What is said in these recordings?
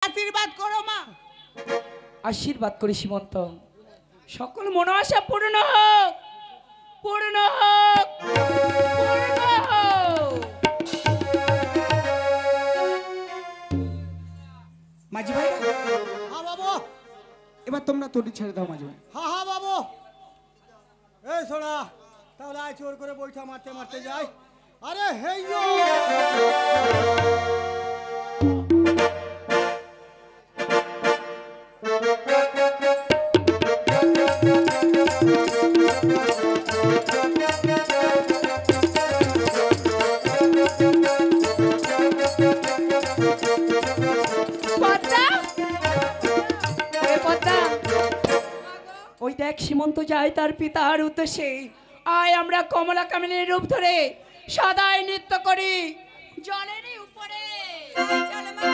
আশীর্বাদ করো মা। আশীর্বাদ করি সীমন্ত, সকল মনোবাসা পূর্ণ হোক, পূর্ণ হোক, পূর্ণ হোক। মাঝি ভাই, হ্যাঁ বাবু, এবার তোমরা তরি ছেড়ে দাও মাঝি ভাই। হ্যাঁ হ্যাঁ বাবু। এই শোনা, তাহলে আয় চোর করে বইটা মারতে মারতে যাই। আরে হেই ওই দেখ সীমন্ত যায় তার পিতার উদ্দেশ্যে। আয় আমরা কমলা কামিনীর রূপ ধরে সদাই নৃত্য করি জলেরই উপরে। চলে মা।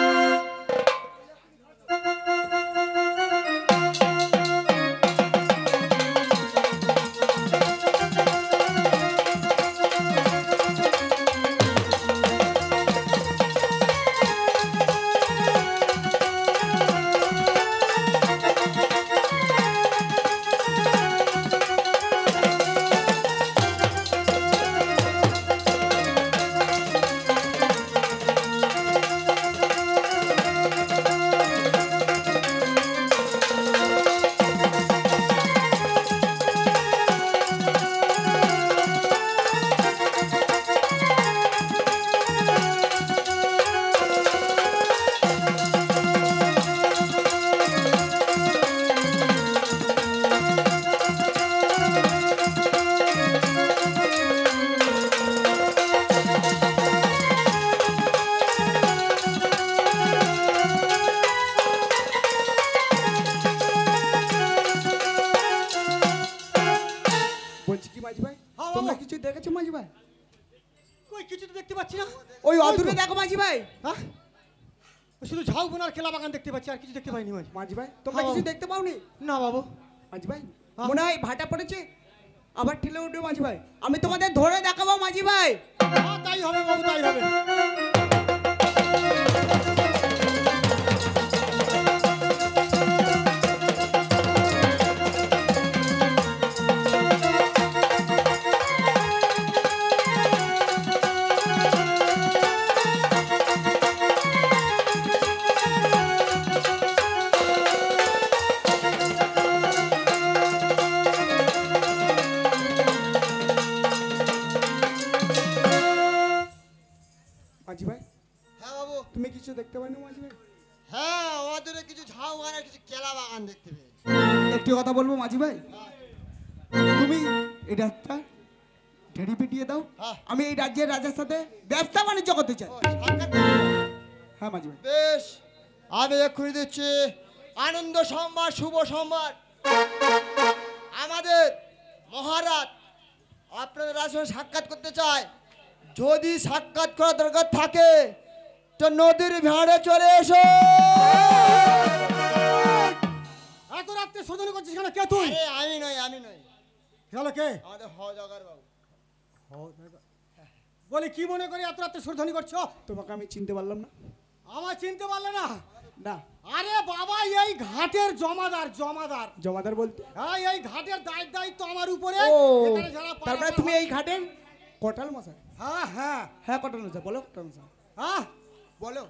বলছি কি মাঝি ভাই, হ্যাঁ, তোমরা বাবা। কিছু দেখেছো মাঝি ভাই? কই কিছু তো দেখতে পাচ্ছি না। ওই অদূরে দেখো মাঝি ভাই। হ্যাঁ, শুধু ঝাউ বোনার খেলা বাগান দেখতে পাচ্ছি, আর কিছু দেখতে পাইনি মাঝি। মাঝি ভাই তোমরা হ্যাঁ, কিছু বাবা। দেখতে পাওনি? না বাবু। মাঝি ভাই হ্যাঁ। মনে হয় ভাটা পড়েছে, আবার ঠেলে উঠবে মাঝি ভাই। আমি তোমাদের ধরে দেখাবো মাঝি ভাই। হ্যাঁ তাই হবে বাবু, তাই হবে। মাঝি ভাই হ্যাঁ বাবু। তুমি কিছু দেখতে পাইনি মাঝি ভাই? হ্যাঁ, ওদের কিছু ঝাউ বাগান কিছু কেলা বাগান দেখতে পেয়েছি। একটি কথা বলবো মাঝি ভাই, তুমি এই রাতটা ঢেড়ি পিটিয়ে দাও। হ্যাঁ। আমি এই রাজ্যের রাজার সাথে ব্যবসা বাণিজ্য করতে চাই। ও, সাক্ষাৎ করবে? হ্যাঁ মাঝি ভাই। বেশ, আমি এক্ষুনি দিচ্ছি। আনন্দ সম্বার, শুভ সম্বার। আমাদের মহারাজ আপনাদের রাজসভায় সাক্ষাৎ করতে চায়। যদি সাক্ষাৎ করা দরকার থাকে তো নদীর ভাঁড়ে চলে এসো। এত রাত্রে শোধন করছিস কেন? কে তুই? আরে আমি নই, আমি নই, গেল কে? আমাদের হজগার বাবু। বলি কি মনে করে এত রাত্রে শোধনী করছো? তোমাকে আমি চিনতে পারলাম না। আমার চিনতে পারলে না? না, আরে বাবা, এই ঘাটের জমাদার। জমাদার জমাদার বলতে? হ্যাঁ, এই ঘাটের দায়িত্ব আমার উপরে। ও, এখানে যারা তারপরে পারাপার তুমি হয়- এই ঘাটের কটাল মশাই? হ্যাঁ হ্যাঁ হ্যাঁ কটাল মশাই, বলো কটাল মশাই। হ্যাঁ, বলো।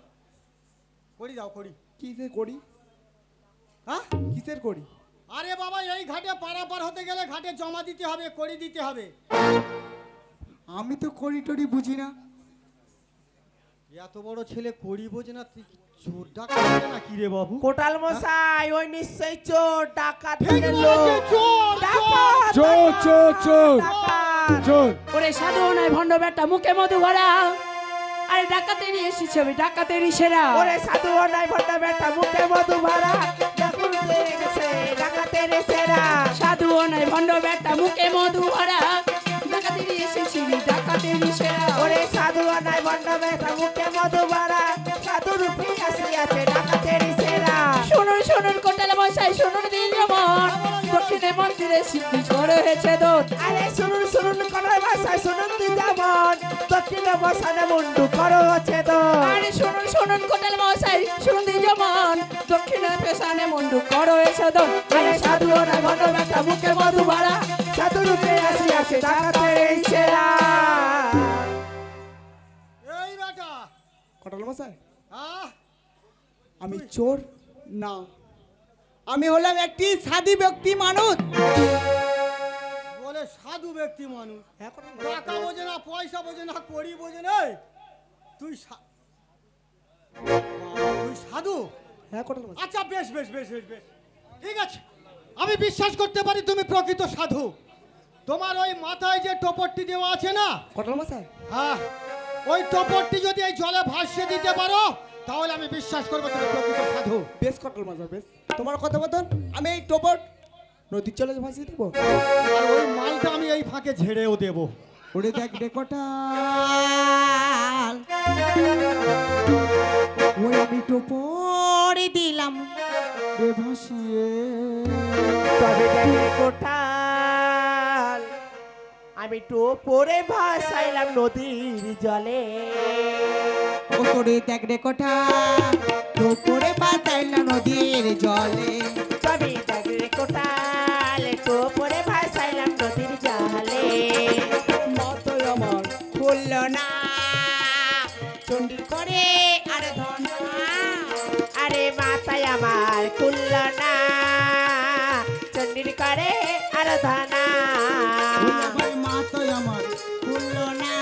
করি যাও করি। কিসের করি? হ্যাঁ, কিসের করি? আরে বাবা, এই ঘাটে পারাপার হতে গেলে ঘাটে জমা দিতে হবে, করি দিতে হবে। আমি তো করি টরি বুঝি না। এত বড় ছেলে করি বোঝে না, তুই কি চোর ডাকাত না কি রে বাবু? কোটাল মশাই, ওই নিশ্চয়ই চোর ডাকাত ঠিক গেল। বলেছে, চোর, ডাকাত, চোর, চোর, চোর। ডাকাত। চোর। ওরে সাধু নয় ভণ্ড বেটা মুখে মধু ভরা। আরে ডাকাতেরই এসেছে, আমি ডাকাতেরই সেরা। ওরে সাধু নাই ভন্ডা বেটা মুখে মধু ভরা, ডাকুন দেখছে ডাকাতের সেরা। সাধু নয় ভণ্ড বেটা মুখে মধু ভরা, ডাকাতেরই এসেছি, ডাকাতেরই সেরা। ওরে সাধু নাই ভন্ডা বেটা মুখে মধু ভরা, সাধু রূপে আসিয়াছে ডাকাতের সেরা। শুনুন শুনুন কোটাল মশাই, শুনুন দিন যেমন দক্ষিণে মন্ত্রী নদীরে ঝড় হয়েছে দোল। আরে শুনুন শুনুন কনার ভাষায় শুনুন তুই যেমন দক্ষিণে বসানে মুন্ডু করো আছে তো আরে শুনুন শুনুন কোটাল মশাই শুনুন যেমন দক্ষিণে পেশানে মুন্ডু করো এসে দোল। আরে সাধু না ঘন ব্যথা মুখে মধু ভরা সাধু রূপে আসি আসে ডাকাতে এসে এই বেটা কটাল মশাই, আহ আমি চোর না, আমি হলাম একটি সাধু ব্যক্তি মানুষ। বলে সাধু ব্যক্তি মানুষ, হ্যাঁ কটাল টাকা বোঝে না, পয়সা বোঝে না, কড়ি বোঝে না, তুই তুই সাধু? হ্যাঁ কটাল মশাই। আচ্ছা বেশ বেশ বেশ বেশ বেশ ঠিক আছে, আমি বিশ্বাস করতে পারি তুমি প্রকৃত সাধু। তোমার ওই মাথায় যে টপরটি দেওয়া আছে না, কটাল মশাই, হ্যাঁ, ওই টপরটি যদি এই জলে ভাসিয়ে দিতে পারো তাহলে আমি বিশ্বাস করবো তুমি প্রকৃত সাধু। বেশ কটাল মশাই বেশ, তোমার কথা মতন আমি এই টোপর নদীর জলে ভাসিয়ে দেবো। আর ওই মালটা আমি এই ফাঁকে ঝেড়েও দেবো। ওরে দেখ রে কটাল, ওই আমি টোপর দিলাম রে ভাসিয়ে। তবে দেখে কোঠাল আমি তো পরে ভাসাইলাম নদীর জলে ও করে দেখ রে কটাল, টোপরে বাঁচাইলাম নদীর জলে। তবে দেখে কোঠাল তো পরে ভাসাইলাম নদীর জলে মতো আমার খুলল না চন্ডী করে আরে ধনা। আরে মাথায় আমার খুলল না চন্ডির করে আরাধনা ভাই মাতো আমার খুলল না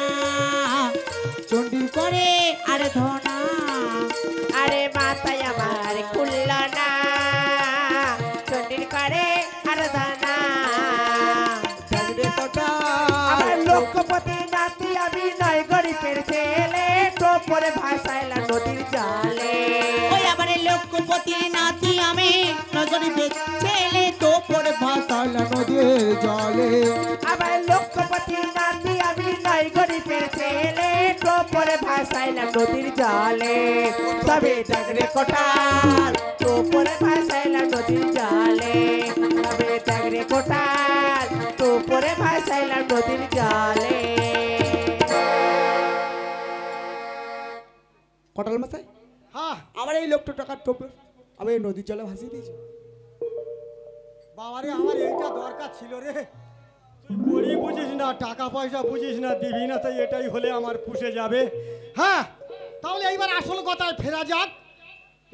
চন্ডী করে আরে ধনা। আরে মাথায় আমার খুলল না চন্ডির করে আরাধনা রে কটাল, আমার লক্ষ্যপতি নাতি আমি নয় গরিবের ছেলে তো পরে ভাসাইলাম নদীর জলে ওই আমার লক্ষ্যপতি নাতি আমি নজরিবে ছেলে তো পরে ভাসাইলাম নদীর জলে। আমার লক্ষ্যপতি নাতি আমি নয় গরিবের ছেলে তো পরে ভাসাইলাম নদীর জলে তবে জাগরে কোঠাল তো পরে ভাসাইলাম নদীর জলে তবে জাগরে কোঠাল তো পরে ভাসাইলাম নদীর জলে কটাল মশাই, হ্যাঁ আমার এই লোকটা টাকার টোপর আমি এই নদীর জলে ভাসিয়ে দিয়েছি। বাবারে, আমার এইটা দরকার ছিল রে। তুই করি বুঝিস না, টাকা পয়সা বুঝিস না, দিবি না, তাই এটাই হলে আমার পুষে যাবে। হ্যাঁ, তাহলে এইবার আসল কথায় ফেরা যাক।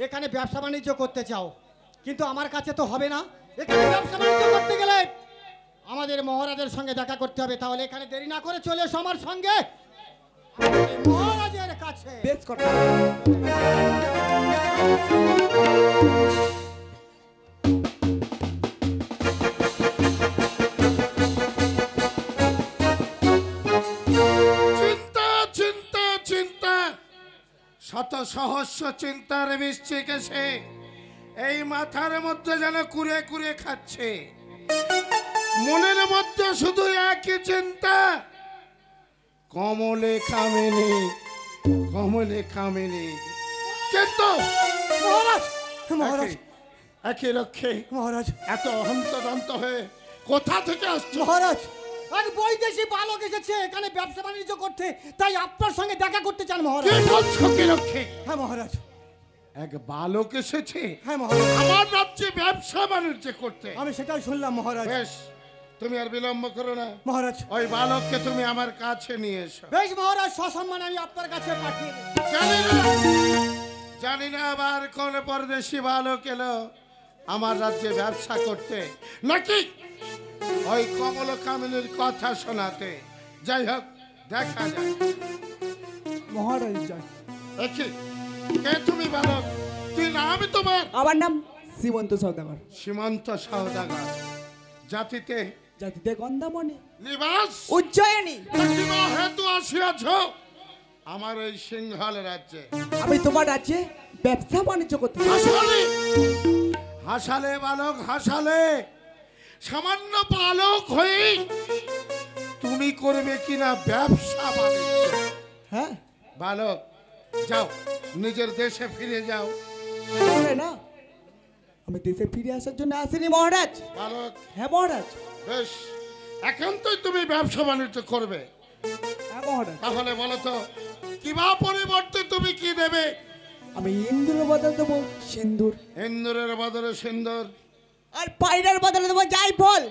এখানে ব্যবসা বাণিজ্য করতে চাও, কিন্তু আমার কাছে তো হবে না। এখানে ব্যবসা বাণিজ্য করতে গেলে আমাদের মহারাজের সঙ্গে দেখা করতে হবে। তাহলে এখানে দেরি না করে চলে এসো আমার সঙ্গে আমাদের মহারাজের কাছে। বেশ কটাল, চিন্তা চিন্তা চিন্তা, শত সহস্র চিন্তার বৃষ্টিক এসে এই মাথার মধ্যে যেন কুড়ে কুড়ে খাচ্ছে। মনের মধ্যে শুধু একই চিন্তা, কমলে কামিনী, কমলে কামিনী। কিন্তু মহারাজ, মহারাজ, একই লক্ষ্যে মহারাজ, এত অহন্তদন্ত হয়ে কোথা থেকে আসছো? মহারাজ, আর বৈদেশি বালক এসেছে এখানে ব্যবসা বাণিজ্য করতে, তাই আপনার সঙ্গে দেখা করতে চান কি মহারাজ। বলছো কি লক্ষ্যে? হ্যাঁ মহারাজ, এক বালক এসেছে হ্যাঁ মহারাজ, আমার রাজ্যে ব্যবসা বাণিজ্য করতে। আমি সেটাই শুনলাম মহারাজ। বেশ, তুমি আর বিলম্ব করো না, মহারাজ, ওই বালককে তুমি আমার কাছে নিয়ে এসো। বেশ মহারাজ, সসম্মান আমি আপনার কাছে পাঠিয়ে দেব। জানি না আবার কোন পরদেশি বালক এলো আমার রাজ্যে ব্যবসা করতে, নাকি ওই কমল কামিনীর কথা শোনাতে। যাই হোক, দেখা যায়। মহারাজ জয়। দেখি কে তুমি বালক? তুই নাম তোমার? আমার নাম শ্রীমন্ত সৌদাগর, সীমান্ত সওদাগর। জাতিতে জাতিতে গন্ধামণি, নিবাস উজ্জয়িনী। কিবা হেতু আসিয়াছ আমার এই সিংহল রাজ্যে? আমি তোমার রাজ্যে ব্যবসা বাণিজ্য করতে চাই। হাসালে হাসালে বালক, হাসালে। সামান্য বালক হয়ে তুমি করবে কিনা ব্যবসা বাণিজ্য? হ্যাঁ, বালক, যাও নিজের দেশে ফিরে যাও। বলে না আমি দেশে ফিরে আসার জন্য আসিনি মহারাজ। বালক, হ্যাঁ মহারাজ। বেশ, এখন তো তুমি ব্যবসা বাণিজ্য করবে, হ্যাঁ মহারাজ। তাহলে বলো তো কিবা পরিবর্তে তুমি কি দেবে? আমি ইন্দুরের বদলে দেবো সিন্দুর। ইন্দুরের বদলে সিন্দুর, আর পায়রার বদলে দেবো জায়ফল।